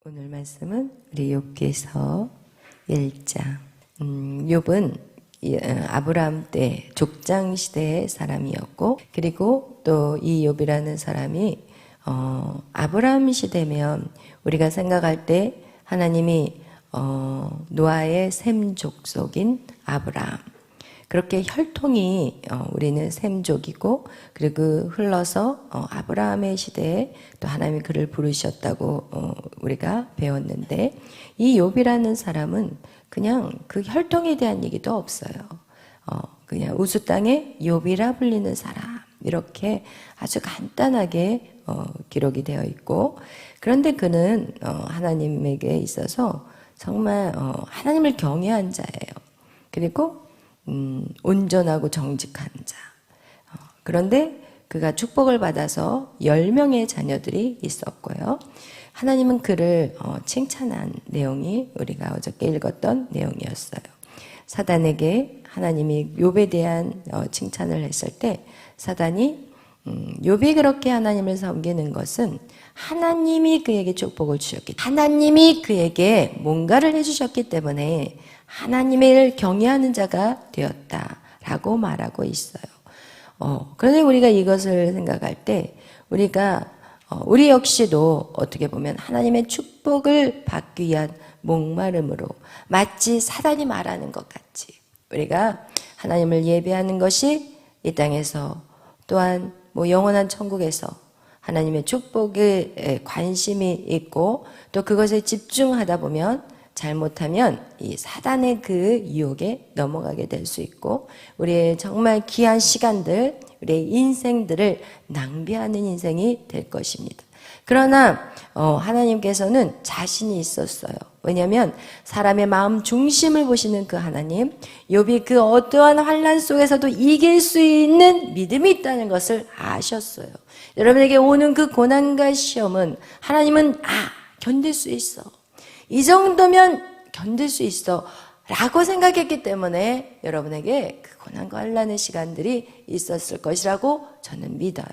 오늘 말씀은 우리 욥기서 1장. 욥은 아브라함 때 족장 시대의 사람이었고, 그리고 또 이 욥이라는 사람이 아브라함 시대면 우리가 생각할 때 하나님이 노아의 셈 족속인 아브라함, 그렇게 혈통이 우리는 셈족이고, 그리고 흘러서 아브라함의 시대에 또 하나님이 그를 부르셨다고 우리가 배웠는데, 이 욥이라는 사람은 그냥 그 혈통에 대한 얘기도 없어요. 그냥 우수 땅에 욥이라 불리는 사람, 이렇게 아주 간단하게 기록이 되어 있고, 그런데 그는 하나님에게 있어서 정말 하나님을 경외한 자예요. 그리고 온전하고 정직한 자. 그런데 그가 축복을 받아서 10명의 자녀들이 있었고요. 하나님은 그를 칭찬한 내용이 우리가 어저께 읽었던 내용이었어요. 사단에게 하나님이 욥에 대한 칭찬을 했을 때, 사단이 욥이 그렇게 하나님을 섬기는 것은 하나님이 그에게 축복을 주셨기, 하나님이 그에게 뭔가를 해주셨기 때문에 하나님을 경외하는 자가 되었다라고 말하고 있어요. 그런데 우리가 이것을 생각할 때 우리 역시도 어떻게 보면 하나님의 축복을 받기 위한 목마름으로, 마치 사단이 말하는 것 같이 우리가 하나님을 예배하는 것이 이 땅에서, 또한 영원한 천국에서 하나님의 축복에 관심이 있고 또 그것에 집중하다 보면 잘못하면 이 사단의 그 유혹에 넘어가게 될 수 있고, 우리의 정말 귀한 시간들, 우리의 인생들을 낭비하는 인생이 될 것입니다. 그러나 하나님께서는 자신이 있었어요. 왜냐하면 사람의 마음 중심을 보시는 그 하나님, 욥이 그 어떠한 환난 속에서도 이길 수 있는 믿음이 있다는 것을 아셨어요. 여러분에게 오는 그 고난과 시험은 하나님은 견딜 수 있어, 이 정도면 견딜 수 있어 라고 생각했기 때문에 여러분에게 그 고난과 환난의 시간들이 있었을 것이라고 저는 믿어요.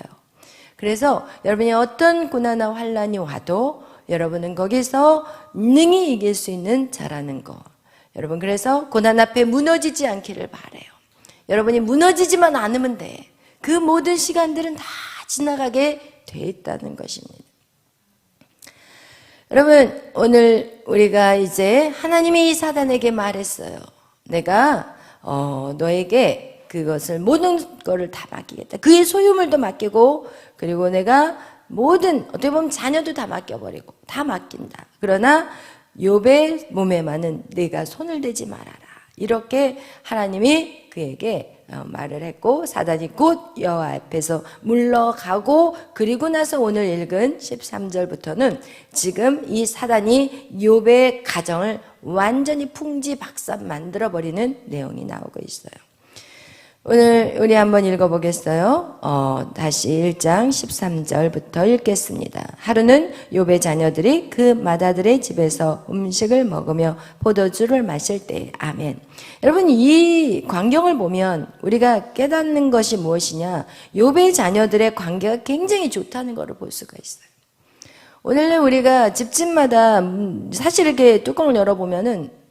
그래서 여러분이 어떤 고난과 환난이 와도 여러분은 거기서 능히 이길 수 있는 자라는 거. 여러분, 그래서 고난 앞에 무너지지 않기를 바라요. 여러분이 무너지지만 않으면 돼. 그 모든 시간들은 다 지나가게 돼 있다는 것입니다. 여러분, 오늘 우리가 이제 하나님이 이 사단에게 말했어요. 내가 너에게 그것을 모든 거를 다 맡기겠다. 그의 소유물도 맡기고, 그리고 내가 모든, 어떻게 보면 자녀도 다 맡겨버리고 다 맡긴다. 그러나 욥의 몸에만은 네가 손을 대지 말아라. 이렇게 하나님이 그에게 말을 했고, 사단이 곧 여호와 앞에서 물러가고, 그리고 나서 오늘 읽은 13절부터는 지금 이 사단이 욥의 가정을 완전히 풍지박산 만들어버리는 내용이 나오고 있어요. 오늘 우리 한번 읽어보겠어요. 다시 1장 13절부터 읽겠습니다. 하루는 욥의 자녀들이 그 맏아들의 집에서 음식을 먹으며 포도주를 마실 때, 아멘. 여러분, 이 광경을 보면 우리가 깨닫는 것이 무엇이냐, 욥의 자녀들의 관계가 굉장히 좋다는 것을 볼 수가 있어요. 오늘날 우리가 집집마다 사실 이렇게 뚜껑을 열어보면은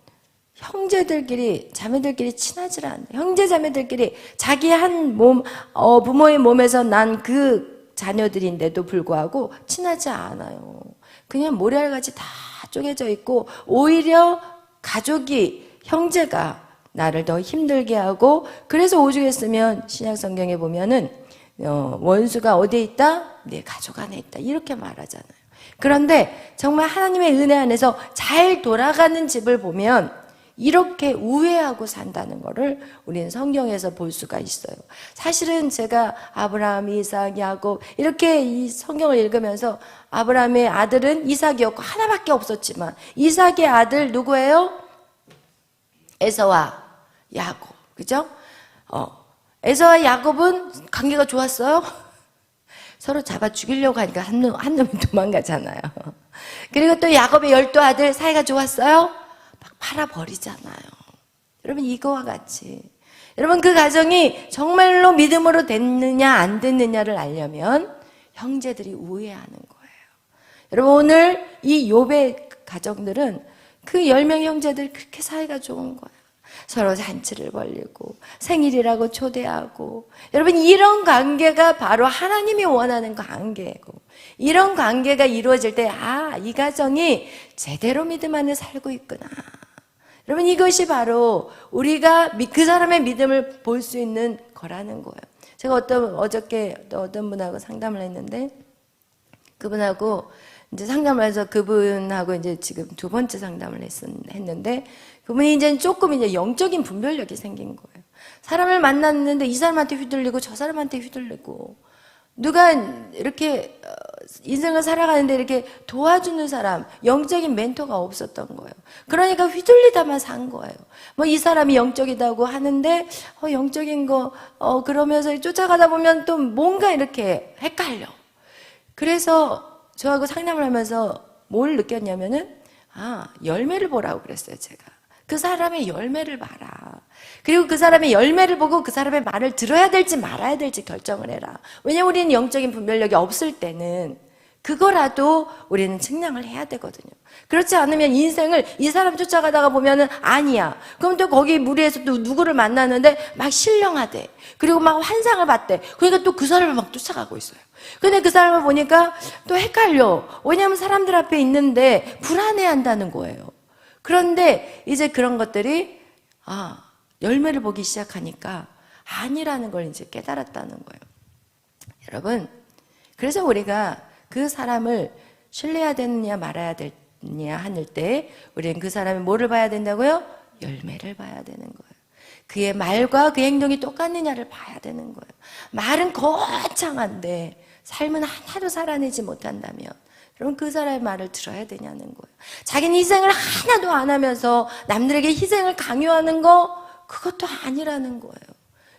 형제들끼리, 자매들끼리 친하지 않아요. 형제 자매들끼리 자기 한 몸, 부모의 몸에서 난 그 자녀들인데도 불구하고 친하지 않아요. 그냥 모래알같이 다 쪼개져 있고, 오히려 가족이, 형제가 나를 더 힘들게 하고, 그래서 오죽했으면 신약 성경에 보면은 원수가 어디에 있다? 내 가족 안에 있다, 이렇게 말하잖아요. 그런데 정말 하나님의 은혜 안에서 잘 돌아가는 집을 보면 이렇게 우애하고 산다는 것을 우리는 성경에서 볼 수가 있어요. 사실은 제가 아브라함, 이삭, 야곱 이렇게 이 성경을 읽으면서 아브라함의 아들은 이삭이었고 하나밖에 없었지만, 이삭의 아들 누구예요? 에서와 야곱, 그죠? 에서와 야곱은 관계가 좋았어요? 서로 잡아 죽이려고 하니까 한 놈이 도망가잖아요. 그리고 또 야곱의 12 아들 사이가 좋았어요? 막 팔아버리잖아요. 여러분, 이거와 같이 여러분, 그 가정이 정말로 믿음으로 됐느냐 안 됐느냐를 알려면 형제들이 우애하는 거예요. 여러분, 오늘 이 욥의 가정들은 그 10명 형제들 그렇게 사이가 좋은 거야. 서로 잔치를 벌리고 생일이라고 초대하고. 여러분, 이런 관계가 바로 하나님이 원하는 관계고, 이런 관계가 이루어질 때 이 가정이 제대로 믿음 안에 살고 있구나. 여러분, 이것이 바로 우리가 그 사람의 믿음을 볼 수 있는 거라는 거예요. 제가 어저께 어떤 분하고 상담을 했는데, 그분하고 이제 상담을 해서 그분하고 이제 지금 2번째 상담을 했는데, 그분이 이제 조금 이제 영적인 분별력이 생긴 거예요. 사람을 만났는데 이 사람한테 휘둘리고 저 사람한테 휘둘리고, 누가 이렇게 인생을 살아가는데 이렇게 도와주는 사람, 영적인 멘토가 없었던 거예요. 그러니까 휘둘리다만 산 거예요. 뭐 이 사람이 영적이다고 하는데 영적인 거 그러면서 쫓아가다 보면 또 뭔가 이렇게 헷갈려. 그래서 저하고 상담을 하면서 뭘 느꼈냐면은 열매를 보라고 그랬어요. 제가 그 사람의 열매를 봐라. 그리고 그 사람의 열매를 보고 그 사람의 말을 들어야 될지 말아야 될지 결정을 해라. 왜냐면 우리는 영적인 분별력이 없을 때는 그거라도 우리는 측량을 해야 되거든요. 그렇지 않으면 인생을 이 사람 쫓아가다가 보면은 아니야. 그럼 또 거기 무리에서 또 누구를 만나는데 막 신령하대. 그리고 막 환상을 봤대. 그러니까 또 그 사람을 막 쫓아가고 있어요. 근데 그 사람을 보니까 또 헷갈려. 왜냐하면 사람들 앞에 있는데 불안해한다는 거예요. 그런데 이제 그런 것들이 열매를 보기 시작하니까 아니라는 걸 이제 깨달았다는 거예요. 여러분, 그래서 우리가 그 사람을 신뢰해야 되느냐 말아야 되느냐 하는 때 우리는 그 사람이 뭐를 봐야 된다고요? 열매를 봐야 되는 거예요. 그의 말과 그 행동이 똑같느냐를 봐야 되는 거예요. 말은 거창한데 삶은 하나도 살아내지 못한다면 그럼 그 사람의 말을 들어야 되냐는 거예요. 자기는 희생을 하나도 안 하면서 남들에게 희생을 강요하는 거, 그것도 아니라는 거예요.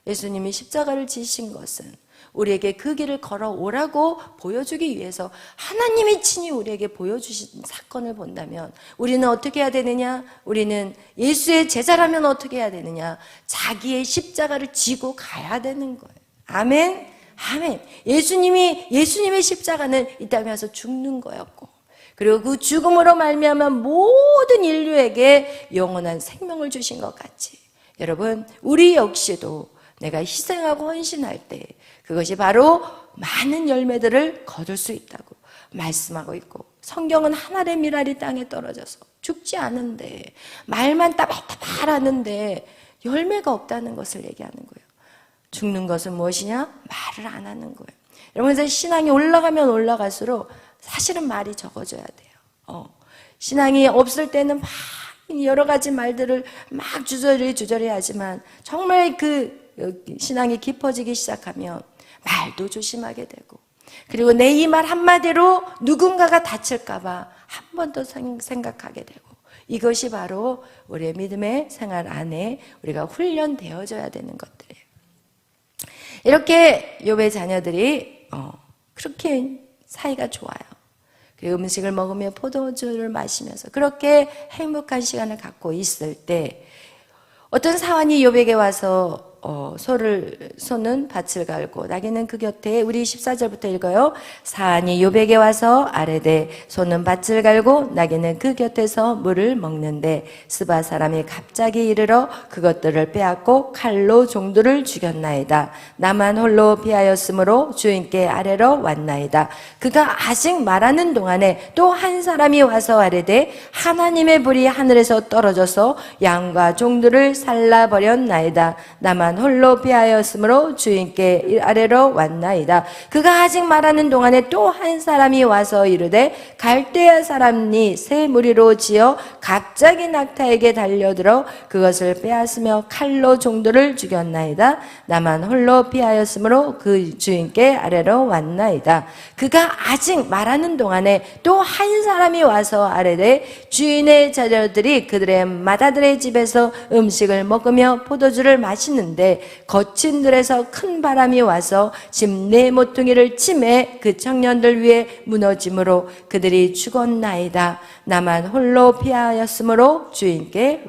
예수님이 십자가를 지신 것은 우리에게 그 길을 걸어오라고 보여주기 위해서 하나님이 친히 우리에게 보여주신 사건을 본다면 우리는 어떻게 해야 되느냐? 우리는 예수의 제자라면 어떻게 해야 되느냐? 자기의 십자가를 지고 가야 되는 거예요. 아멘? 아멘. 예수님의 십자가는 이 땅에 와서 죽는 거였고, 그리고 그 죽음으로 말미암아 모든 인류에게 영원한 생명을 주신 것 같이, 여러분, 우리 역시도 내가 희생하고 헌신할 때 그것이 바로 많은 열매들을 거둘 수 있다고 말씀하고 있고, 성경은 하늘의 미랄이 땅에 떨어져서 죽지 않은데, 말만 따발따발 하는데 열매가 없다는 것을 얘기하는 거예요. 죽는 것은 무엇이냐? 말을 안 하는 거예요. 여러분, 그래서 신앙이 올라가면 올라갈수록 사실은 말이 적어져야 돼요. 신앙이 없을 때는 막 여러 가지 말들을 막 주저리 하지만 정말 그 신앙이 깊어지기 시작하면 말도 조심하게 되고, 그리고 내 이 말 한마디로 누군가가 다칠까봐 한 번 더 생각하게 되고, 이것이 바로 우리의 믿음의 생활 안에 우리가 훈련되어져야 되는 것들이에요. 이렇게 욥의 자녀들이 그렇게 사이가 좋아요. 그 음식을 먹으며 포도주를 마시면서 그렇게 행복한 시간을 갖고 있을 때 어떤 사환이 욥에게 와서 소는 밭을 갈고 나귀는 그 곁에, 우리 14절부터 읽어요. 사환이 욥에게 와서 아뢰되 소는 밭을 갈고 나귀는 그 곁에서 물을 먹는데 스바 사람이 갑자기 이르러 그것들을 빼앗고 칼로 종들을 죽였나이다. 나만 홀로 피하였으므로 주인께 아뢰러 왔나이다. 그가 아직 말하는 동안에 또 한 사람이 와서 아뢰되 하나님의 불이 하늘에서 떨어져서 양과 종들을 살라버렸나이다. 나만 홀로 피하였으므로 주인께 아뢰러 왔나이다. 그가 아직 말하는 동안에 또 한 사람이 와서 이르되 갈대아 사람이 새 무리로 지어 갑자기 낙타에게 달려들어 그것을 빼앗으며 칼로 종들을 죽였나이다. 나만 홀로 피하였으므로 그 주인께 아뢰러 왔나이다. 그가 아직 말하는 동안에 또 한 사람이 와서 아뢰되 주인의 자녀들이 그들의 맏아들의 집에서 음식을 먹으며 포도주를 마시는데 거친 들에서 큰 바람이 와서 집 네 모퉁이를 치매 그 청년들 위에 무너짐으로 그들이 죽었나이다. 나만 홀로 피하였으므로 주인께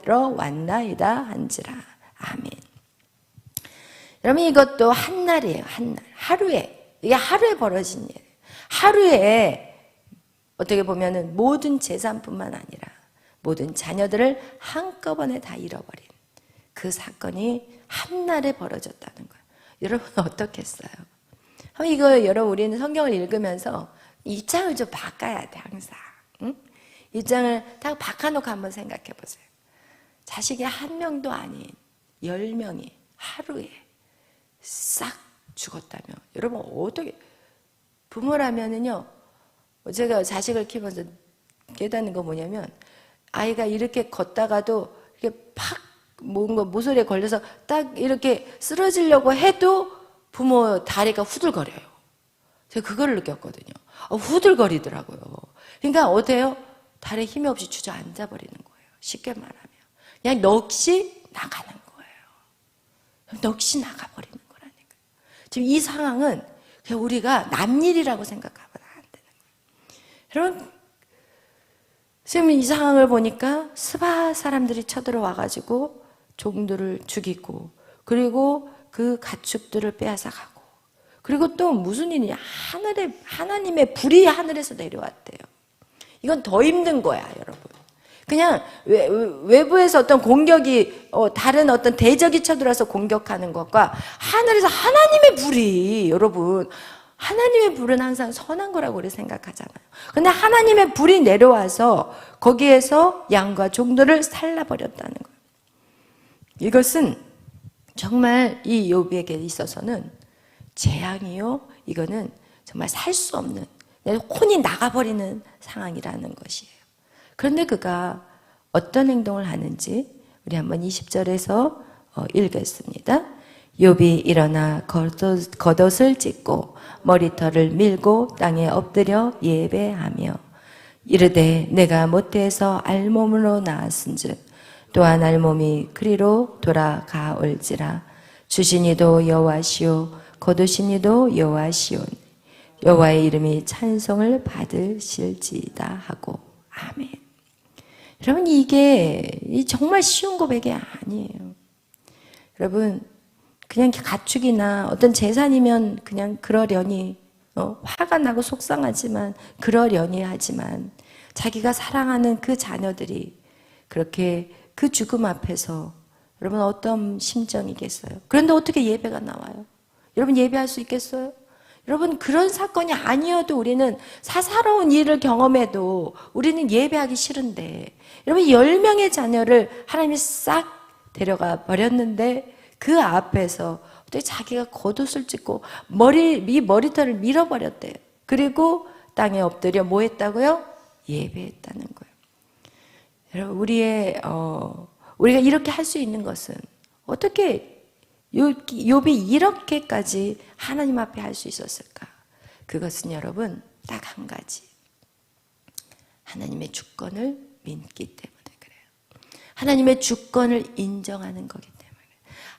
왔나이다 한지라. 아멘. 여러분, 이것도 한 날이에요. 한 날. 하루에. 이게 하루에 벌어진 일. 하루에 어떻게 보면은 모든 재산뿐만 아니라 모든 자녀들을 한꺼번에 다 잃어버린 그 사건이 한날에 벌어졌다는 거예요. 여러분 어떻겠어요? 이거 여러분 우리는 성경을 읽으면서 입장을 좀 바꿔야 돼 항상. 응? 입장을 딱 바꿔놓고 한번 생각해 보세요. 자식이 한 명도 아닌 10명이 하루에 싹 죽었다면 여러분 어떻게 부모라면은요. 제가 자식을 키우면서 깨닫는 거 뭐냐면 아이가 이렇게 걷다가도 이렇게 팍 뭔가 모서리에 걸려서 딱 이렇게 쓰러지려고 해도 부모 다리가 후들거려요. 제가 그거를 느꼈거든요. 후들거리더라고요. 그러니까 어때요? 다리에 힘이 없이 주저앉아 버리는 거예요. 쉽게 말하면 그냥 넋이 나가는 거예요. 넋이 나가버리는 거라니까요. 지금 이 상황은 그냥 우리가 남일이라고 생각하면 안 되는 거예요. 여러분 지금 이 상황을 보니까 스바 사람들이 쳐들어와가지고 종들을 죽이고 그리고 그 가축들을 빼앗아 가고 그리고 또 무슨 일이 하나님의 불이 하늘에서 내려왔대요. 이건 더 힘든 거야 여러분. 그냥 외부에서 어떤 공격이 다른 어떤 대적이 쳐들어와서 공격하는 것과 하늘에서 하나님의 불이 여러분 하나님의 불은 항상 선한 거라고 우리 생각하잖아요. 근데 하나님의 불이 내려와서 거기에서 양과 종들을 살라버렸다는 거예요. 이것은 정말 이 욥에게 있어서는 재앙이요. 이거는 정말 살 수 없는 혼이 나가버리는 상황이라는 것이에요. 그런데 그가 어떤 행동을 하는지 우리 한번 20절에서 읽겠습니다. 욥이 일어나 겉옷을 찢고 머리털을 밀고 땅에 엎드려 예배하며 이르되 내가 모태에서 알몸으로 나왔은즉 또한 알몸이 그리로 돌아가올지라. 주시니도 여호와시오 거두시니도 여호와시오 여호와의 이름이 찬송을 받으실지다 하고 아멘. 여러분 이게 정말 쉬운 고백이 아니에요. 여러분 그냥 가축이나 어떤 재산이면 그냥 그러려니 화가 나고 속상하지만 그러려니 하지만 자기가 사랑하는 그 자녀들이 그렇게 그 죽음 앞에서 여러분 어떤 심정이겠어요? 그런데 어떻게 예배가 나와요? 여러분 예배할 수 있겠어요? 여러분 그런 사건이 아니어도 우리는 사사로운 일을 경험해도 우리는 예배하기 싫은데 여러분 10명의 자녀를 하나님이 싹 데려가 버렸는데 그 앞에서 어떻게 자기가 겉옷을 찢고 머리털을 밀어버렸대요. 그리고 땅에 엎드려 뭐 했다고요? 예배했다는 거예요. 여러분 우리가 이렇게 할 수 있는 것은 어떻게 욥이 이렇게까지 하나님 앞에 할 수 있었을까? 그것은 여러분 딱 한 가지. 하나님의 주권을 믿기 때문에 그래요. 하나님의 주권을 인정하는 거기 때문에.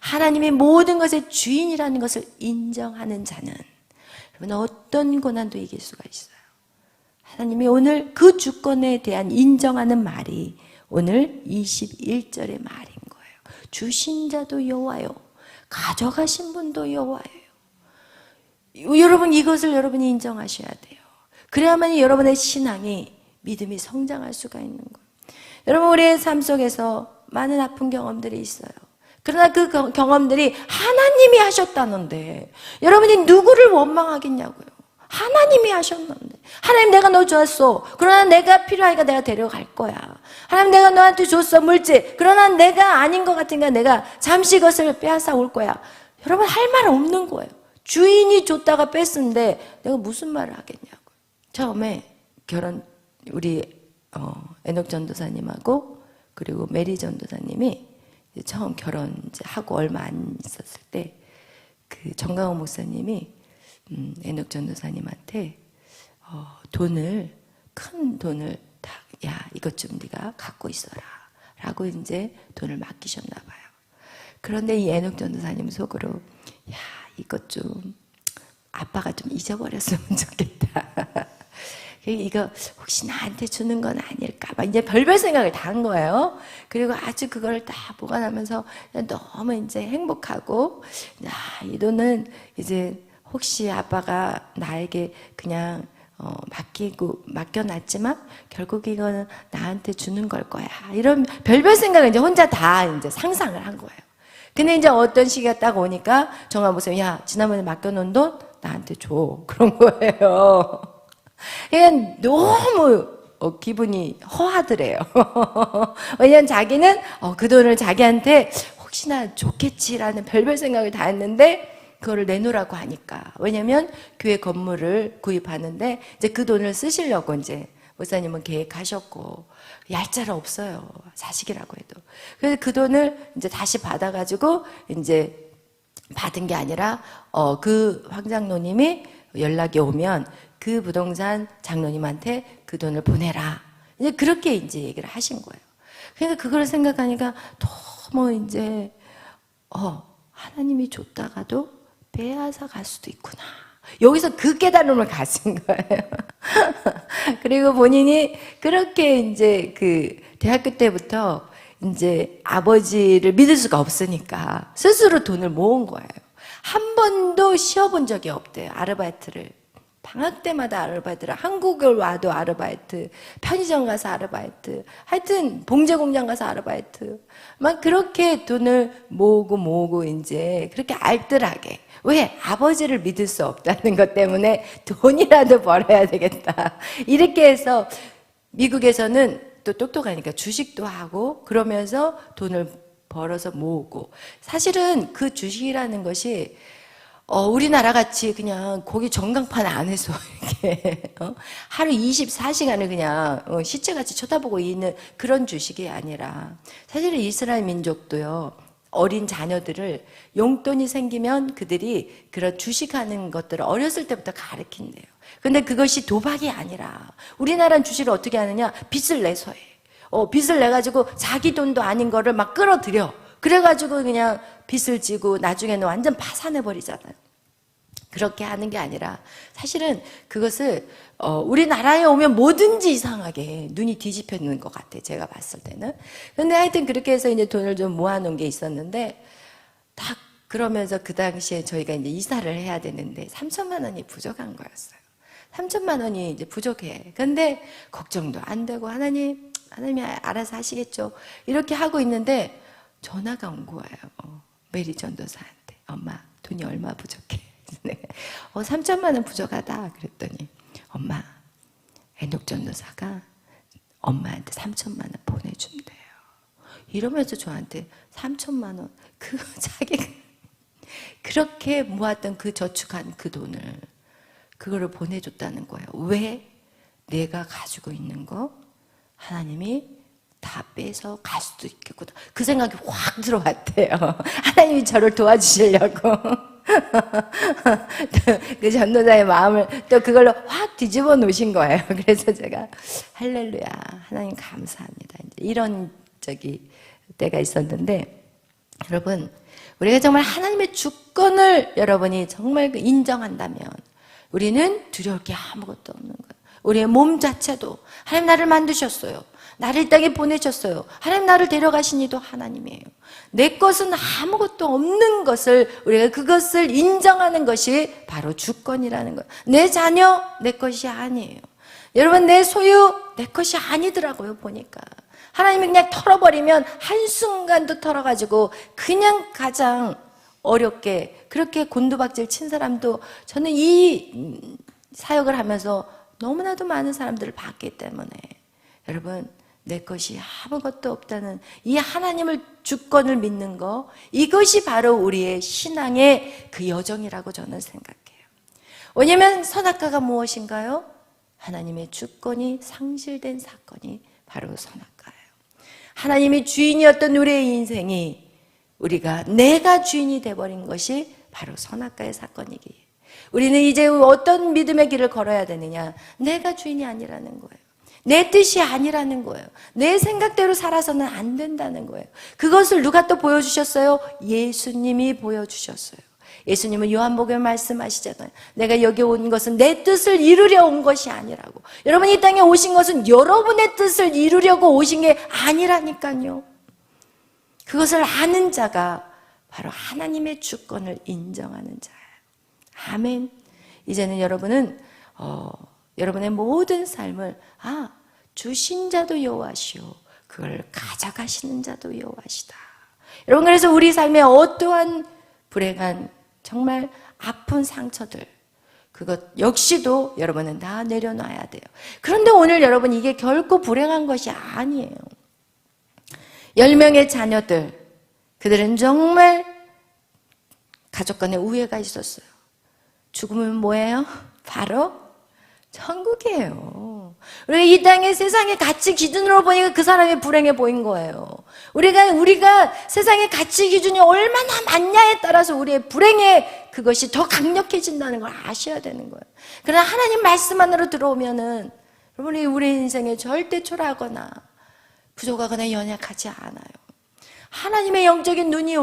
하나님의 모든 것의 주인이라는 것을 인정하는 자는 여러분 어떤 고난도 이길 수가 있어요. 하나님이 오늘 그 주권에 대한 인정하는 말이 오늘 21절의 말인 거예요. 주신 자도 여호와요. 가져가신 분도 여호와예요. 여러분 이것을 여러분이 인정하셔야 돼요. 그래야만 여러분의 신앙이 믿음이 성장할 수가 있는 거예요. 여러분 우리의 삶 속에서 많은 아픈 경험들이 있어요. 그러나 그 경험들이 하나님이 하셨다는데 여러분이 누구를 원망하겠냐고요. 하나님이 하셨는데 하나님 내가 너 줬어. 그러나 내가 필요하니까 내가 데려갈 거야. 하나님 내가 너한테 줬어 물질. 그러나 내가 아닌 것 같으니까 내가 잠시 그것을 빼앗아 올 거야. 여러분 할 말 없는 거예요. 주인이 줬다가 뺐는데 내가 무슨 말을 하겠냐고요. 처음에 우리 에녹 전도사님하고 그리고 메리 전도사님이 처음 결혼 이제 하고 얼마 안 있었을 때 그 정강호 목사님이 에녹 전도사님한테 큰 돈을 야 이것 좀 네가 갖고 있어라 라고 이제 돈을 맡기셨나 봐요. 그런데 이 에녹 전도사님 속으로 야 이것 좀 아빠가 좀 잊어버렸으면 좋겠다. 이거 혹시 나한테 주는 건 아닐까 막 이제 별별 생각을 다 한 거예요. 그리고 아주 그걸 다 보관하면서 너무 이제 행복하고 이 돈은 이제 혹시 아빠가 나에게 그냥 맡겨놨지만 결국 이거는 나한테 주는 걸 거야. 이런 별별 생각을 이제 혼자 다 이제 상상을 한 거예요. 근데 이제 어떤 시기가 딱 오니까 정말 보세요. 야, 지난번에 맡겨놓은 돈 나한테 줘. 그런 거예요. 그냥 너무 기분이 허하더래요. 왜냐면 자기는 그 돈을 자기한테 혹시나 좋겠지라는 별별 생각을 다 했는데 그거를 내놓으라고 하니까. 왜냐면 교회 건물을 구입하는데 이제 그 돈을 쓰시려고 이제 목사님은 계획하셨고 얄짤 없어요. 자식이라고 해도. 그래서 그 돈을 이제 다시 받아가지고 이제 받은 게 아니라 그 황장로님이 연락이 오면 그 부동산 장로님한테 그 돈을 보내라. 이제 그렇게 이제 얘기를 하신 거예요. 그래서 그걸 생각하니까 너무 이제 하나님이 줬다가도 빼앗아 갈 수도 있구나. 여기서 그 깨달음을 가진 거예요. 그리고 본인이 그렇게 이제 그 대학교 때부터 이제 아버지를 믿을 수가 없으니까 스스로 돈을 모은 거예요. 한 번도 쉬어본 적이 없대요. 아르바이트를. 방학 때마다 아르바이트를, 한국을 와도 아르바이트, 편의점 가서 아르바이트, 하여튼 봉제 공장 가서 아르바이트, 막 그렇게 돈을 모으고 이제 그렇게 알뜰하게. 왜? 아버지를 믿을 수 없다는 것 때문에 돈이라도 벌어야 되겠다. 이렇게 해서 미국에서는 또 똑똑하니까 주식도 하고 그러면서 돈을 벌어서 모으고. 사실은 그 주식이라는 것이 우리나라 같이 그냥 고기 전광판 안에서 이렇게 하루 24시간을 그냥 시체같이 쳐다보고 있는 그런 주식이 아니라 사실은 이스라엘 민족도요. 어린 자녀들을 용돈이 생기면 그들이 그런 주식하는 것들을 어렸을 때부터 가르친대요. 근데 그것이 도박이 아니라 우리나라는 주식을 어떻게 하느냐? 빚을 내서 해. 빚을 내가지고 자기 돈도 아닌 거를 막 끌어들여. 그래가지고 그냥 빚을 지고 나중에는 완전 파산해버리잖아요. 그렇게 하는 게 아니라 사실은 그것을 우리나라에 오면 뭐든지 이상하게 눈이 뒤집혀있는 것 같아요. 제가 봤을 때는. 근데 하여튼 그렇게 해서 이제 돈을 좀 모아놓은 게 있었는데 딱 그러면서 그 당시에 저희가 이제 이사를 해야 되는데 3천만 원이 부족한 거였어요. 3천만 원이 이제 부족해. 근데 걱정도 안 되고 하나님이 알아서 하시겠죠. 이렇게 하고 있는데 전화가 온 거예요. 메리 전도사한테. 엄마, 돈이 얼마 부족해. 3천만 원 부족하다. 그랬더니 엄마, 에녹 전도사가 엄마한테 3천만 원 보내준대요. 이러면서 저한테 3천만 원, 자기가 그렇게 모았던 그 저축한 그 돈을 그거를 보내줬다는 거예요. 왜? 내가 가지고 있는 거 하나님이 다 빼서 갈 수도 있겠구나. 그 생각이 확 들어왔대요. 하나님이 저를 도와주시려고. 그 전도자의 마음을 또 그걸로 확 뒤집어 놓으신 거예요. 그래서 제가 할렐루야, 하나님 감사합니다. 이제 이런 때가 있었는데, 여러분, 우리가 정말 하나님의 주권을 여러분이 정말 인정한다면 우리는 두려울 게 아무것도 없는 거예요. 우리의 몸 자체도 하나님 나를 만드셨어요. 나를 이 땅에 보내셨어요. 하나님 나를 데려가신 이도 하나님이에요. 내 것은 아무것도 없는 것을 우리가 그것을 인정하는 것이 바로 주권이라는 거예요. 내 자녀 내 것이 아니에요. 여러분, 내 소유 내 것이 아니더라고요. 보니까 하나님이 그냥 털어버리면 한순간도 털어가지고 그냥 가장 어렵게 그렇게 곤두박질 친 사람도, 저는 이 사역을 하면서 너무나도 많은 사람들을 봤기 때문에, 여러분, 내 것이 아무것도 없다는 이 하나님을 주권을 믿는 거, 이것이 바로 우리의 신앙의 그 여정이라고 저는 생각해요. 왜냐하면 선악과가 무엇인가요? 하나님의 주권이 상실된 사건이 바로 선악과예요. 하나님이 주인이었던 우리의 인생이 우리가 내가 주인이 돼버린 것이 바로 선악과의 사건이기에 우리는 이제 어떤 믿음의 길을 걸어야 되느냐? 내가 주인이 아니라는 거예요. 내 뜻이 아니라는 거예요. 내 생각대로 살아서는 안 된다는 거예요. 그것을 누가 또 보여주셨어요? 예수님이 보여주셨어요. 예수님은 요한복음에 말씀하시잖아요. 내가 여기 온 것은 내 뜻을 이루려 온 것이 아니라고. 여러분, 이 땅에 오신 것은 여러분의 뜻을 이루려고 오신 게 아니라니까요. 그것을 아는 자가 바로 하나님의 주권을 인정하는 자예요. 아멘. 이제는 여러분은 여러분의 모든 삶을 주신 자도 여호와시오, 그걸 가져가시는 자도 여호와시다. 여러분, 그래서 우리 삶에 어떠한 불행한 정말 아픈 상처들, 그것 역시도 여러분은 다 내려놔야 돼요. 그런데 오늘 여러분, 이게 결코 불행한 것이 아니에요. 10명의 자녀들, 그들은 정말 가족 간에 우애가 있었어요. 죽으면 뭐예요? 바로 천국이에요. 우리가 이 땅의 세상의 가치 기준으로 보니까 그 사람이 불행해 보인 거예요. 우리가 세상의 가치 기준이 얼마나 많냐에 따라서 우리의 불행의 그것이 더 강력해진다는 걸 아셔야 되는 거예요. 그러나 하나님 말씀 안으로 들어오면은 여러분이 우리 인생에 절대 초라하거나 부족하거나 연약하지 않아요. 하나님의 영적인 눈이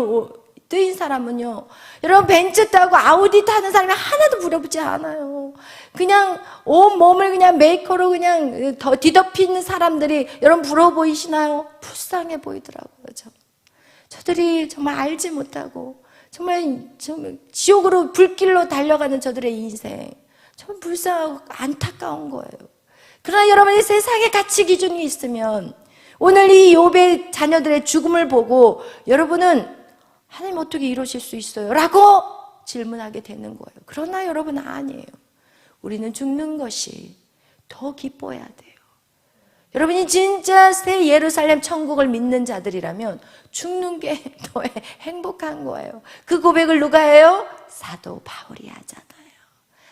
뜨인 사람은요, 여러분 벤츠 타고 아우디 타는 사람이 하나도 부럽지 않아요. 그냥 온 몸을 그냥 메이커로 그냥 더 뒤덮이는 사람들이 여러분 부러워 보이시나요? 불쌍해 보이더라고요. 저들이 정말 알지 못하고 정말 지옥으로 불길로 달려가는 저들의 인생, 정말 불쌍하고 안타까운 거예요. 그러나 여러분이 세상의 가치 기준이 있으면 오늘 이 욥의 자녀들의 죽음을 보고 여러분은 하나님 어떻게 이러실 수 있어요? 라고 질문하게 되는 거예요. 그러나 여러분 아니에요. 우리는 죽는 것이 더 기뻐야 돼요. 여러분이 진짜 새 예루살렘 천국을 믿는 자들이라면 죽는 게 더 행복한 거예요. 그 고백을 누가 해요? 사도 바울이 하잖아요.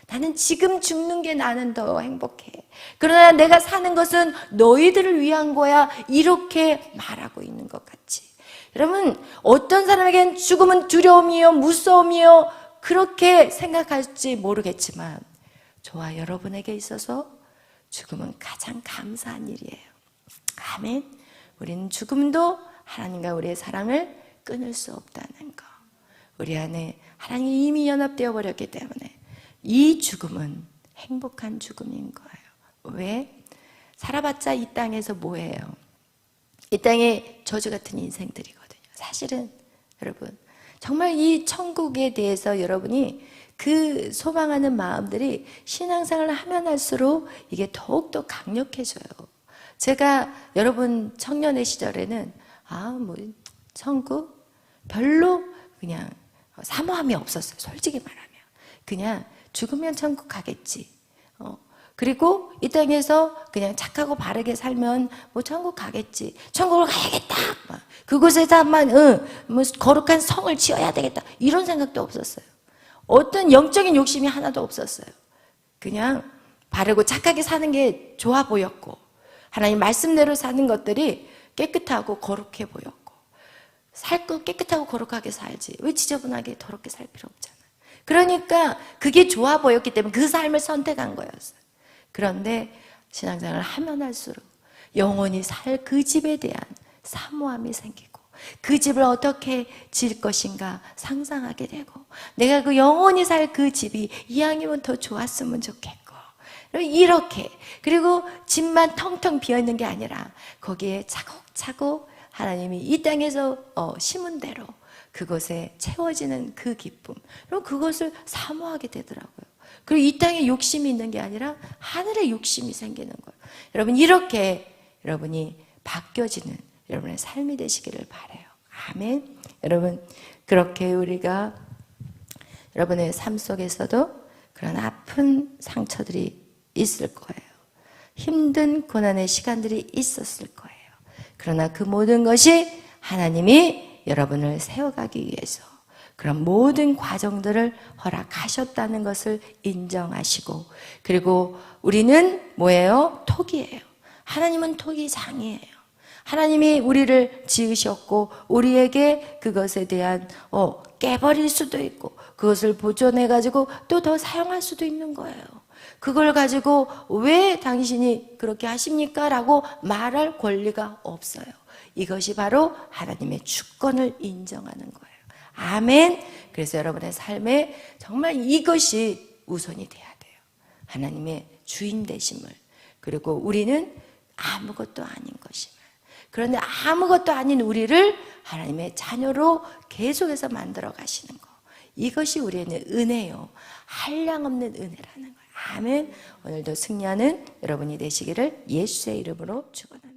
나는 지금 죽는 게 나는 더 행복해. 그러나 내가 사는 것은 너희들을 위한 거야. 이렇게 말하고 있는 것 같이. 여러분, 어떤 사람에겐 죽음은 두려움이요, 무서움이요, 그렇게 생각할지 모르겠지만 저와 여러분에게 있어서 죽음은 가장 감사한 일이에요. 아멘. 우리는 죽음도 하나님과 우리의 사랑을 끊을 수 없다는 거. 우리 안에 하나님이 이미 연합되어 버렸기 때문에 이 죽음은 행복한 죽음인 거예요. 왜? 살아봤자 이 땅에서 뭐예요? 이 땅에 저주 같은 인생들이거든요. 사실은 여러분, 정말 이 천국에 대해서 여러분이 그 소망하는 마음들이 신앙생활을 하면 할수록 이게 더욱더 강력해져요. 제가 여러분 청년의 시절에는 천국 별로 그냥 사모함이 없었어요. 솔직히 말하면 그냥 죽으면 천국 가겠지. 그리고 이 땅에서 그냥 착하고 바르게 살면 뭐 천국 가겠지. 천국을 가야겠다. 그곳에서만 뭐 거룩한 성을 지어야 되겠다. 이런 생각도 없었어요. 어떤 영적인 욕심이 하나도 없었어요. 그냥 바르고 착하게 사는 게 좋아 보였고 하나님 말씀대로 사는 것들이 깨끗하고 거룩해 보였고 살 거 깨끗하고 거룩하게 살지 왜 지저분하게 더럽게 살 필요 없잖아요. 그러니까 그게 좋아 보였기 때문에 그 삶을 선택한 거였어요. 그런데 신앙생활을 하면 할수록 영원히 살 그 집에 대한 사모함이 생기고 그 집을 어떻게 지을 것인가 상상하게 되고 내가 그 영원히 살 그 집이 이왕이면 더 좋았으면 좋겠고 이렇게 그리고 집만 텅텅 비어있는 게 아니라 거기에 차곡차곡 하나님이 이 땅에서 심은 대로 그것에 채워지는 그 기쁨 그리고 그것을 사모하게 되더라고요. 그리고 이 땅에 욕심이 있는 게 아니라 하늘에 욕심이 생기는 거예요. 여러분 이렇게 여러분이 바뀌어지는 여러분의 삶이 되시기를 바라요. 아멘. 여러분 그렇게 우리가 여러분의 삶 속에서도 그런 아픈 상처들이 있을 거예요. 힘든 고난의 시간들이 있었을 거예요. 그러나 그 모든 것이 하나님이 여러분을 세워가기 위해서 그런 모든 과정들을 허락하셨다는 것을 인정하시고 그리고 우리는 뭐예요? 토기예요. 하나님은 토기장이에요. 하나님이 우리를 지으셨고 우리에게 그것에 대한 깨버릴 수도 있고 그것을 보존해가지고 또 더 사용할 수도 있는 거예요. 그걸 가지고 왜 당신이 그렇게 하십니까? 라고 말할 권리가 없어요. 이것이 바로 하나님의 주권을 인정하는 거예요. 아멘. 그래서 여러분의 삶에 정말 이것이 우선이 돼야 돼요. 하나님의 주인 되심을 그리고 우리는 아무것도 아닌 것임을 그런데 아무것도 아닌 우리를 하나님의 자녀로 계속해서 만들어 가시는 거 이것이 우리에는 은혜요. 한량없는 은혜라는 거예요. 아멘. 오늘도 승리하는 여러분이 되시기를 예수의 이름으로 축원합니다.